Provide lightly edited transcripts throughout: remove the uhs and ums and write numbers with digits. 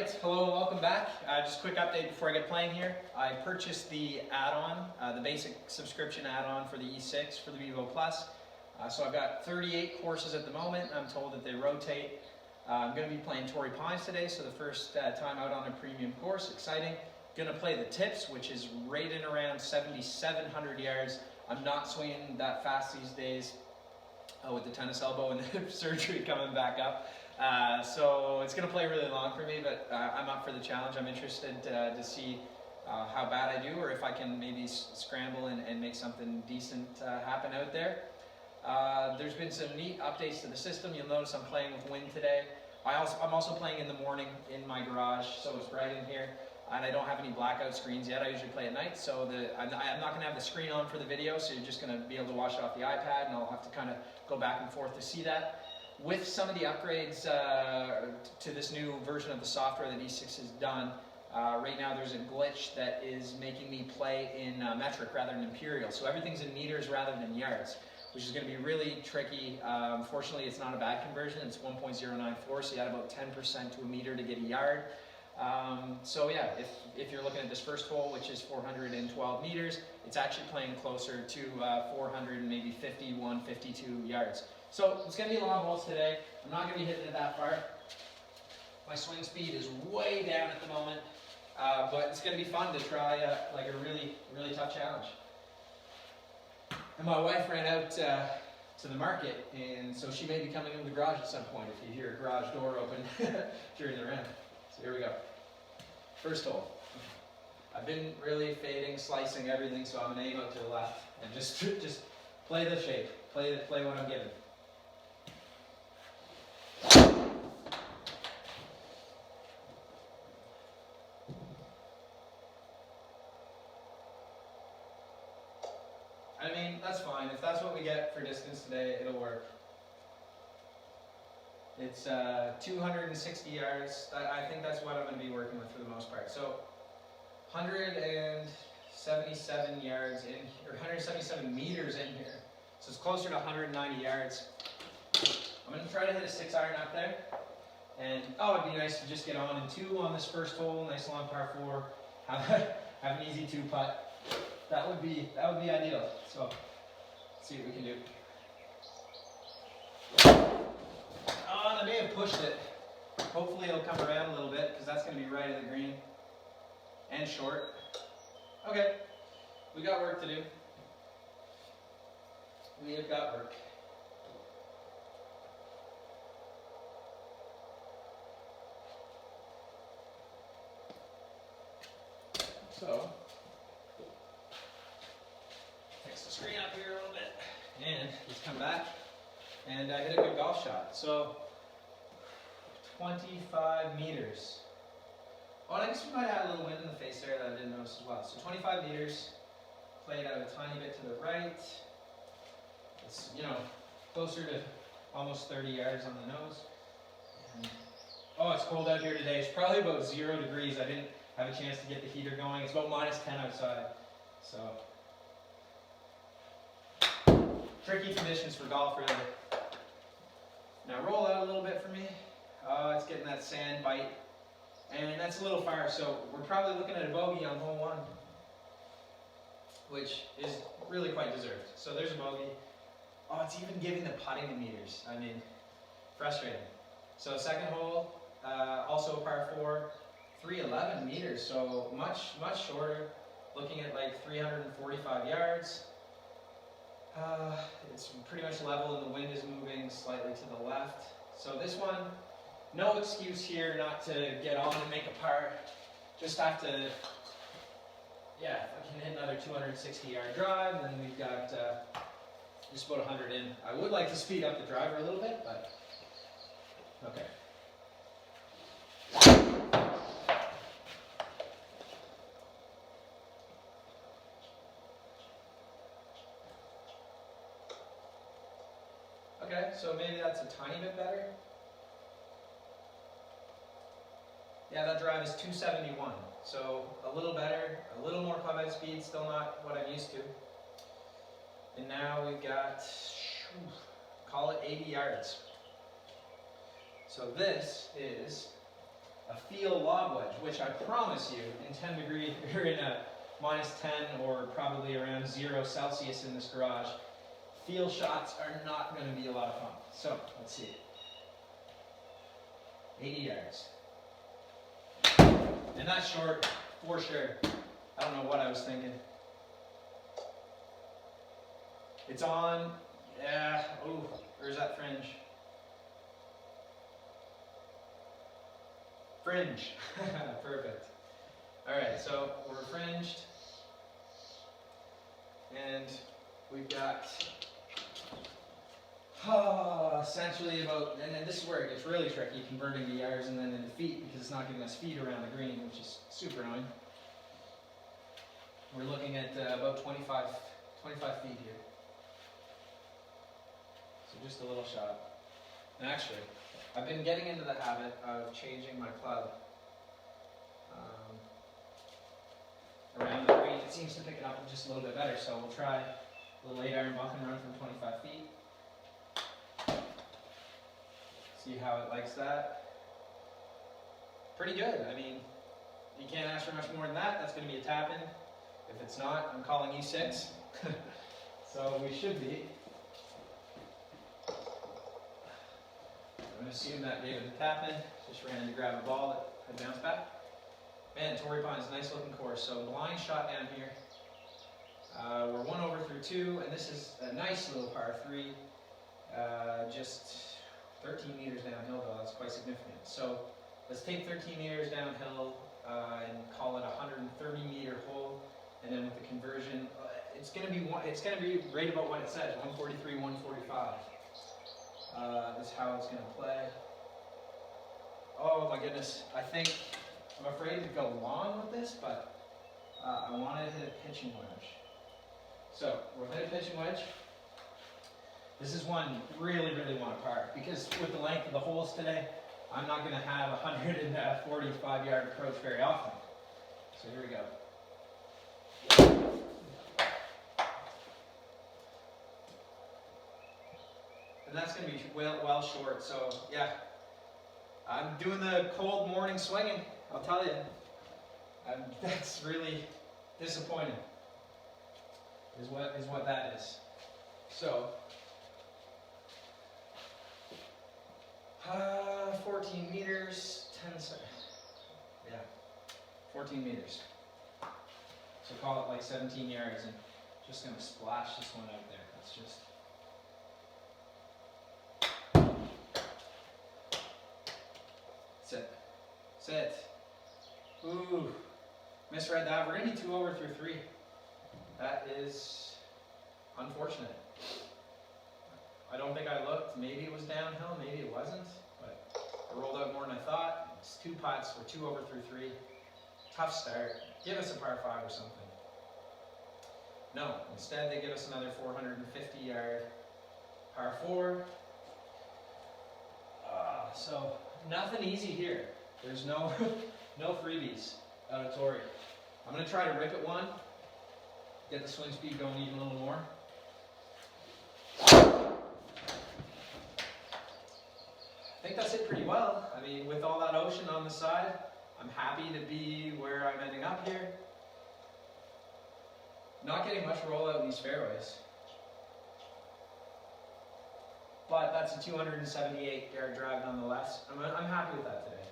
Alright, hello and welcome back. Just a quick update before I get playing here. I purchased the add-on, the basic subscription add-on for the E6 for the Mevo Plus. So I've got 38 courses at the moment. I'm told that they rotate. I'm going to be playing Torrey today, so the first time out on a premium course. Exciting. Going to play the tips, which is right in around 7,700 yards. I'm not swinging that fast these days with the tennis elbow and the surgery coming back up. So it's going to play really long for me, but I'm up for the challenge. I'm interested to see how bad I do, or if I can maybe scramble and make something decent happen out there. There's been some neat updates to the system. You'll notice I'm playing with wind today. I'm also playing in the morning in my garage, so it's bright in here. And I don't have any blackout screens yet. I usually play at night, so I'm not going to have the screen on for the video, so you're just going to be able to watch it off the iPad, and I'll have to kind of go back and forth to see that. With some of the upgrades to this new version of the software that E6 has done, right now there's a glitch that is making me play in metric rather than imperial. So everything's in meters rather than yards, which is going to be really tricky. Fortunately, it's not a bad conversion. It's 1.094, so you add about 10% to a meter to get a yard. So yeah, if you're looking at this first hole, which is 412 meters, it's actually playing closer to 400, maybe 51, 52 yards. So it's going to be long holes today. I'm not going to be hitting it that far. My swing speed is way down at the moment, but it's going to be fun to try like a really, really tough challenge. And my wife ran out to the market, and so she may be coming into the garage at some point if you hear a garage door open during the round. So here we go. First hole. I've been really fading, slicing everything, so I'm going to aim out to the left and just play the shape, play what I'm given. I mean, that's fine. If that's what we get for distance today, it'll work. It's 260 yards. I think that's what I'm going to be working with for the most part. So 177 yards in, or 177 meters in here. So it's closer to 190 yards. I'm going to try to hit a 6-iron up there. And it'd be nice to just get on in 2 on this first hole. Nice long par 4. Have an easy 2-putt. That would be ideal. So let's see what we can do. I may have pushed it. Hopefully it'll come around a little bit, because that's going to be right at the green. And short. Okay, we got work to do. We have got work. So, fix the screen up here a little bit, and just come back, and hit a good golf shot. So, 25 meters. Oh, and I guess we might add a little wind in the face there that I didn't notice as well. So 25 meters, played out a tiny bit to the right. It's, closer to almost 30 yards on the nose. And, it's cold out here today. It's probably about 0 degrees. I didn't have a chance to get the heater going. It's about -10 outside. So, tricky conditions for golf, really. Now roll out a little bit for me. It's getting that sand bite. And that's a little far, so we're probably looking at a bogey on hole 1, which is really quite deserved. So there's a bogey. Oh, it's even giving the putting in meters. I mean, frustrating. So second hole, also a par 4, 311 meters, so much shorter. Looking at like 345 yards. It's pretty much level, and the wind is moving slightly to the left. So this one, no excuse here not to get on and make a par. Just have to, if I can hit another 260-yard drive, then we've got just about 100 in. I would like to speed up the driver a little bit, but okay. Okay, so maybe that's a tiny bit better. Yeah, that drive is 271, so a little better, a little more club head speed, still not what I'm used to. And now we've got, call it 80 yards. So this is a feel lob wedge, which I promise you, in 10 degree, or in a minus 10 or probably around 0 Celsius in this garage, feel shots are not going to be a lot of fun. So, let's see. 80 yards. And that's short, for sure. I don't know what I was thinking. It's on. Yeah. Oh, where's that fringe? Fringe. Perfect. Alright, so we're fringed. And we've got essentially about, and this is where it gets really tricky, converting the yards and then into feet, because it's not giving us feet around the green, which is super annoying. We're looking at about 25 feet here. So just a little shot. And actually, I've been getting into the habit of changing my club around the green. It seems to pick it up just a little bit better, so we'll try a little 8-iron buck and run from 25 feet. See how it likes that. Pretty good. I mean, you can't ask for much more than that. That's going to be a tap-in. If it's not, I'm calling E6. So we should be. I'm going to assume that gave it a tap-in. Just ran to grab a ball that had bounced back. Man, Torrey Pond's a nice looking course. So blind shot down here. We're 1 over through 2, and this is a nice little par 3. Just 13 meters downhill though, that's quite significant. So let's take 13 meters downhill and call it a 130 meter hole, and then with the conversion, it's going to be right about what it says, 143, 145. Is how it's going to play. Oh my goodness, I'm afraid to go long with this, but I want to hit a pitching wedge. So we'll hit a pitching wedge. This is one you really, really want to par, because with the length of the holes today, I'm not going to have a 145-yard approach very often. So here we go. And that's going to be well short, so yeah. I'm doing the cold morning swinging, I'll tell you. That's really disappointing, is what that is. So, 14 meters, 10 seconds. Yeah, 14 meters. So call it like 17 yards, and just going to splash this one out there. That's just. Sit. Sit. Ooh. Misread that. We're going to be 2 over through 3. That is unfortunate. I don't think I looked. Maybe it was downhill, maybe it wasn't. But I rolled out more than I thought. It's 2 putts. We're 2 over through 3. Tough start. Give us a par 5 or something. No. Instead, they give us another 450-yard par 4. So nothing easy here. There's no freebies out of Torrey. I'm going to try to rip it one. Get the swing speed going even a little more. I think that's it pretty well. I mean, with all that ocean on the side, I'm happy to be where I'm ending up here. Not getting much rollout in these fairways. But that's a 278-yard drive nonetheless. I'm happy with that today.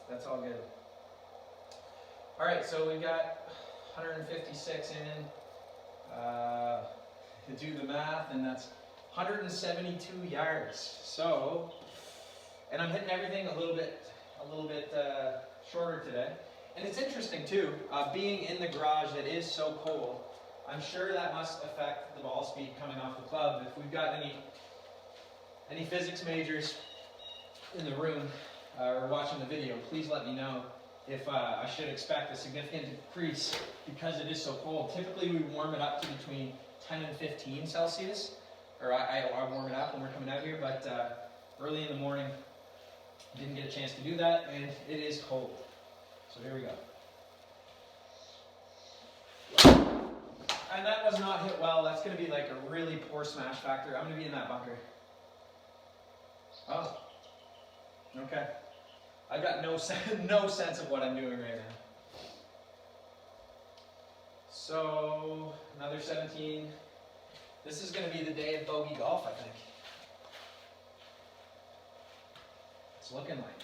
That's all good. All right, so we've got 156 in. To do the math, and that's 172 yards. So, and I'm hitting everything a little bit shorter today. And it's interesting too, being in the garage that is so cold. I'm sure that must affect the ball speed coming off the club. If we've got any physics majors in the room or watching the video, please let me know if I should expect a significant decrease because it is so cold. Typically we warm it up to between 10 and 15 Celsius, or I warm it up when we're coming out here, but early in the morning didn't get a chance to do that, and it is cold. So here we go. And that was not hit well. That's going to be like a really poor smash factor. I'm going to be in that bunker. Oh, okay. I got no sense of what I'm doing right now. So another 17. This is going to be the day of bogey golf, I think. It's looking like.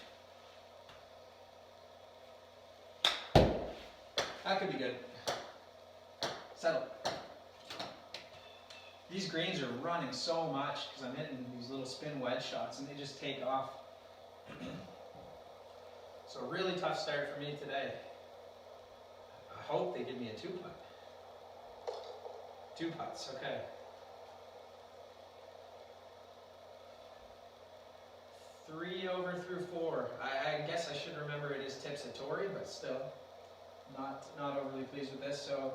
That could be good. Settle. These greens are running so much because I'm hitting these little spin wedge shots and they just take off. So a really tough start for me today. I hope they give me a 2-putt. 2 putts, okay. 3 over through 4. I guess I should remember it is tips at Torrey, but still not overly pleased with this. So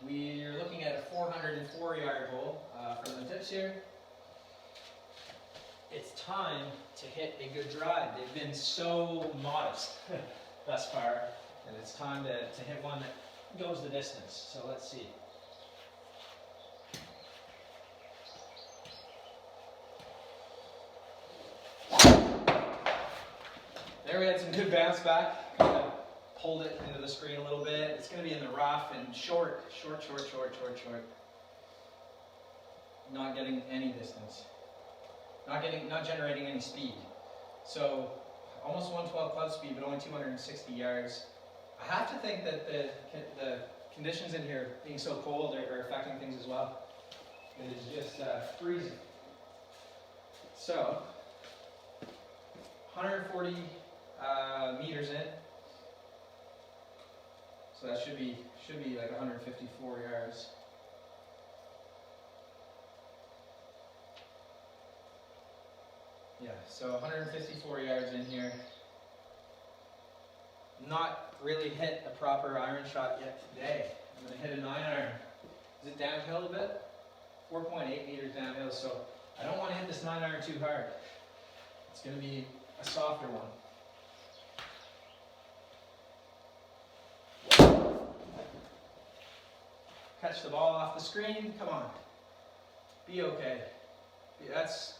we're looking at a 404-yard hole from the tips here. It's time to hit a good drive. They've been so modest thus far, and it's time to hit one that goes the distance. So let's see. There we had some good bounce back. Kind of pulled it into the screen a little bit. It's going to be in the rough and short. Not getting any distance. Not generating any speed. So almost 112 club speed, but only 260 yards. I have to think that the conditions in here, being so cold, are affecting things as well. It is just freezing. So 140 meters in. So that should be like 154 yards. Yeah, so 154 yards in here. Not really hit a proper iron shot yet today. I'm going to hit a 9-iron. Is it downhill a bit? 4.8 meters downhill, so I don't want to hit this 9-iron too hard. It's going to be a softer one. Catch the ball off the screen. Come on. Be okay. That's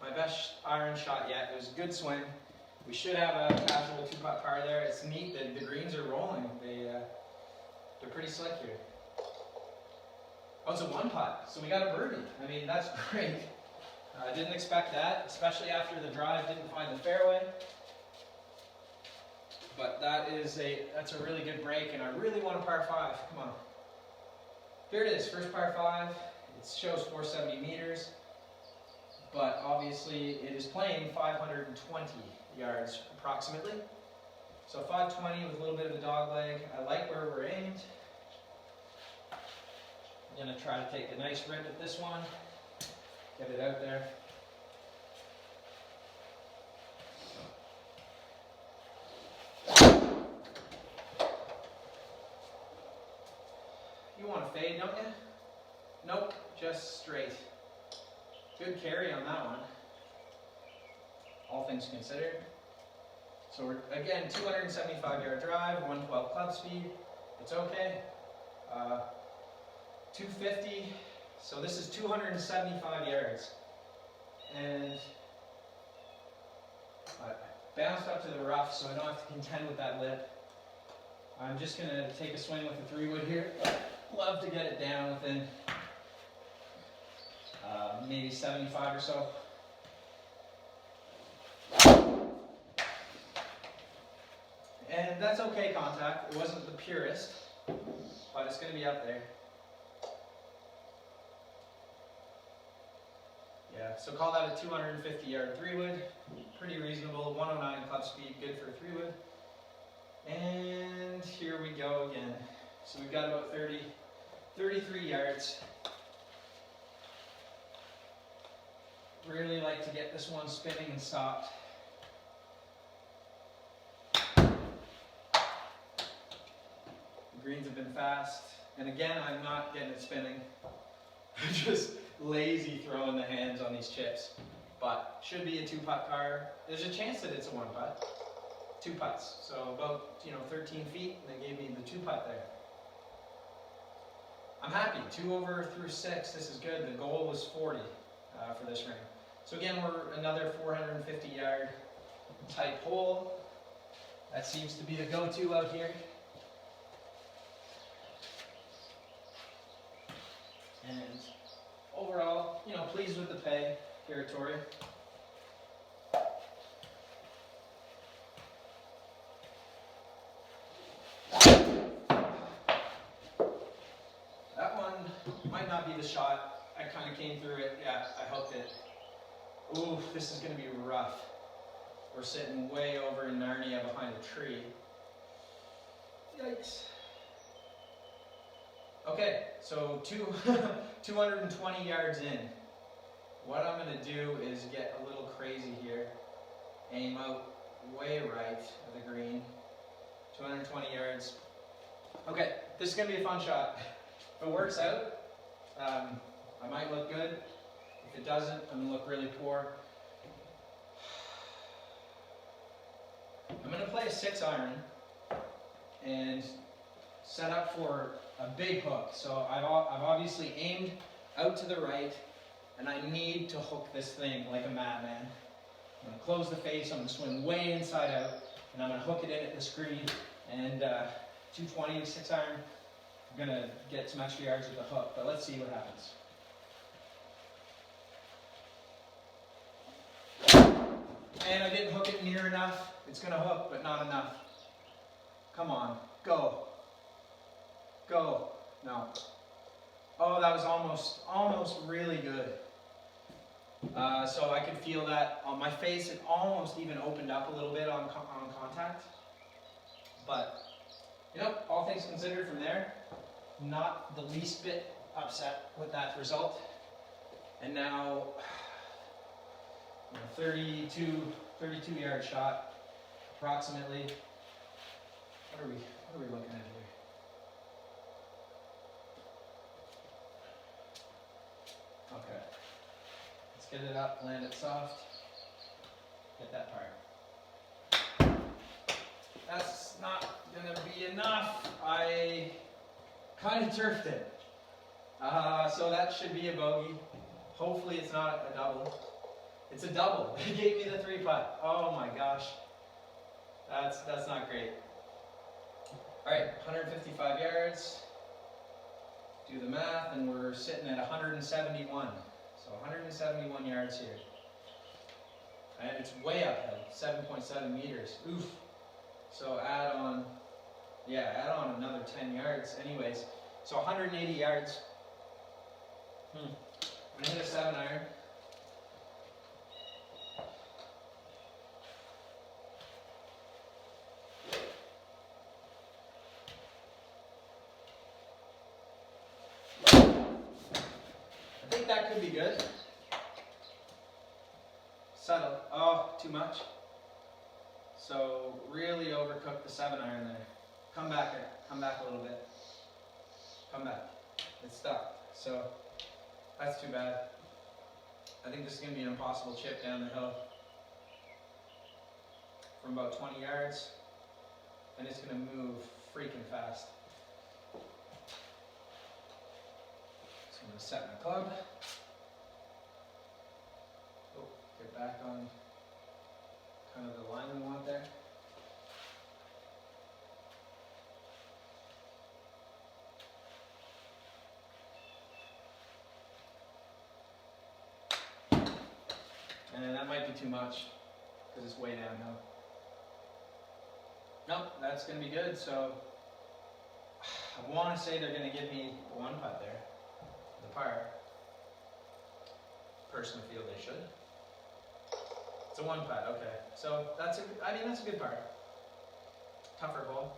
my best iron shot yet. It was a good swing. We should have a casual 2-putt par there. It's neat that the greens are rolling. They're pretty slick here. Oh, it's a 1-putt, so we got a birdie. I mean, that's great. I didn't expect that, especially after the drive didn't find the fairway. But that's a really good break, and I really want a par 5. Come on. Here it is, first par 5. It shows 470 meters, but obviously it is playing 520 yards approximately. So 520 with a little bit of a dog leg. I like where we're aimed. I'm going to try to take a nice rip at this one. Get it out there. You want to fade, don't you? Nope, just straight. Good carry on that one. All things considered. So we're, again, 275-yard drive, 112 club speed. It's okay. 250. So this is 275 yards. And I bounced up to the rough, so I don't have to contend with that lip. I'm just going to take a swing with the 3-wood here. Love to get it down within maybe 75 or so. And that's okay contact. It wasn't the purest, but it's going to be up there. Yeah, so call that a 250-yard 3-wood. Pretty reasonable. 109 club speed, good for a 3-wood. And here we go again. So we've got about 33 yards. Really like to get this one spinning and stopped. The greens have been fast. And again, I'm not getting it spinning. I'm just lazy throwing the hands on these chips. But should be a 2-putt par. There's a chance that it's a 1-putt. 2 putts. So about 13 feet, and they gave me the 2-putt there. I'm happy. 2 over through 6. This is good. The goal was 40 for this ring. So again, we're another 450 yard type hole. That seems to be the go-to out here. And overall, you know, pleased with the pay here at Torrey. That one might not be the shot. I kind of came through it. Yeah, I hooked it. Ooh, this is going to be rough. We're sitting way over in Narnia behind a tree. Yikes. Okay, so 220 yards in. What I'm going to do is get a little crazy here. Aim out way right of the green. 220 yards. Okay, this is going to be a fun shot. If it works out, I might look good. If it doesn't, I'm going to look really poor. I'm going to play a 6-iron and set up for a big hook. So I've obviously aimed out to the right, and I need to hook this thing like a madman. I'm going to close the face, I'm going to swing way inside out, and I'm going to hook it in at this green, and 220 6-iron, I'm going to get some extra yards with the hook, but let's see what happens. And I didn't hook it near enough. It's going to hook, but not enough. Come on, go. Go. No. Oh, that was almost really good. So I could feel that on my face. It almost even opened up a little bit on contact. But, you know, all things considered from there, not the least bit upset with that result. And now, 32 yard shot, approximately. What are we looking at here? Okay. Let's get it up, land it soft. Get that part. That's not gonna be enough. I kind of turfed it. So that should be a bogey. Hopefully it's not a double. It's a double. They gave me the 3-putt. Oh my gosh. That's not great. Alright, 155 yards. Do the math, and we're sitting at 171. So 171 yards here. And it's way uphill, 7.7 meters. Oof. So add on another 10 yards. Anyways, so 180 yards. I'm gonna hit a 7-iron. I think that could be good. Settle. Oh, too much. So really overcooked the 7-iron there. Come back a little bit. Come back. It's stuck. So that's too bad. I think this is going to be an impossible chip down the hill from about 20 yards, and it's going to move freaking fast. So I'm going to set my club. Oh, get back on kind of the line we want there. And that might be too much because it's way downhill. Nope, that's going to be good. So I want to say they're going to give me 1-putt there, the par. Personally feel they should. It's a 1-putt, okay. So that's a good par. Tougher hole.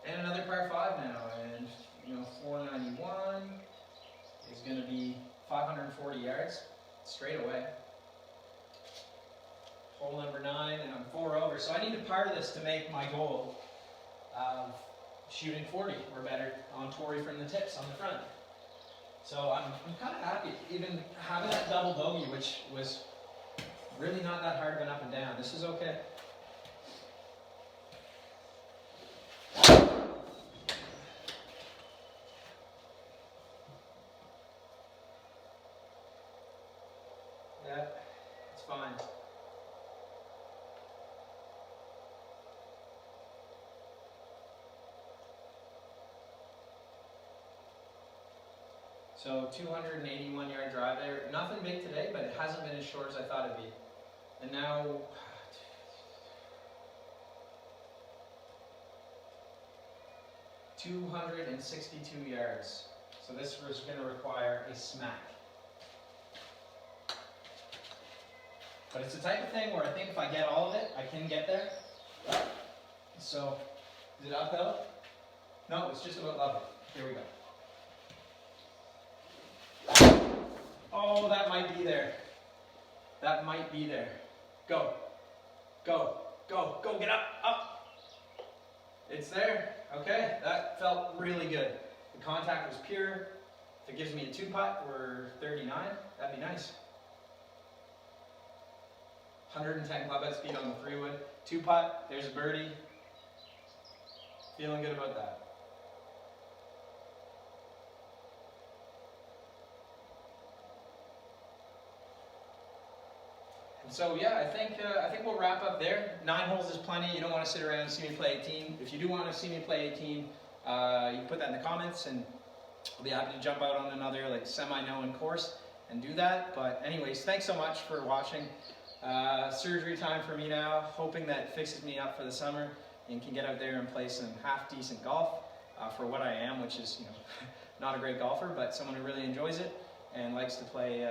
And another par 5 now, and 491 is going to be 540 yards straight away. Hole number 9, and I'm 4 over. So I need to par this to make my goal of shooting 40 or better on Torrey from the tips on the front. So I'm kind of happy, even having that double bogey, which was really not that hard of an up and down. This is okay. fine. So 281 yard drive there. Nothing big today, but it hasn't been as short as I thought it'd be. And now, 262 yards. So this was going to require a smack. But it's the type of thing where I think if I get all of it, I can get there. So, is it uphill? No, it's just about level. Here we go. Oh, that might be there. That might be there. Go. Go. Go. Go. Get up. Up. It's there. Okay. That felt really good. The contact was pure. If it gives me a 2-putt, we're 39. That'd be nice. 110 club head speed on the 3-wood. 2-putt. There's a birdie. Feeling good about that. So yeah, I think we'll wrap up there. 9 holes is plenty. You don't want to sit around and see me play 18. If you do want to see me play 18, you can put that in the comments, and I'll be happy to jump out on another like semi-known course and do that. But anyways, thanks so much for watching. Surgery time for me now. Hoping that fixes me up for the summer and can get out there and play some half-decent golf for what I am, which is not a great golfer, but someone who really enjoys it and likes to play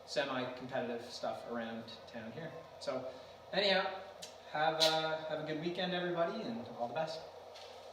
semi-competitive stuff around town here. So anyhow, have a good weekend, everybody, and all the best.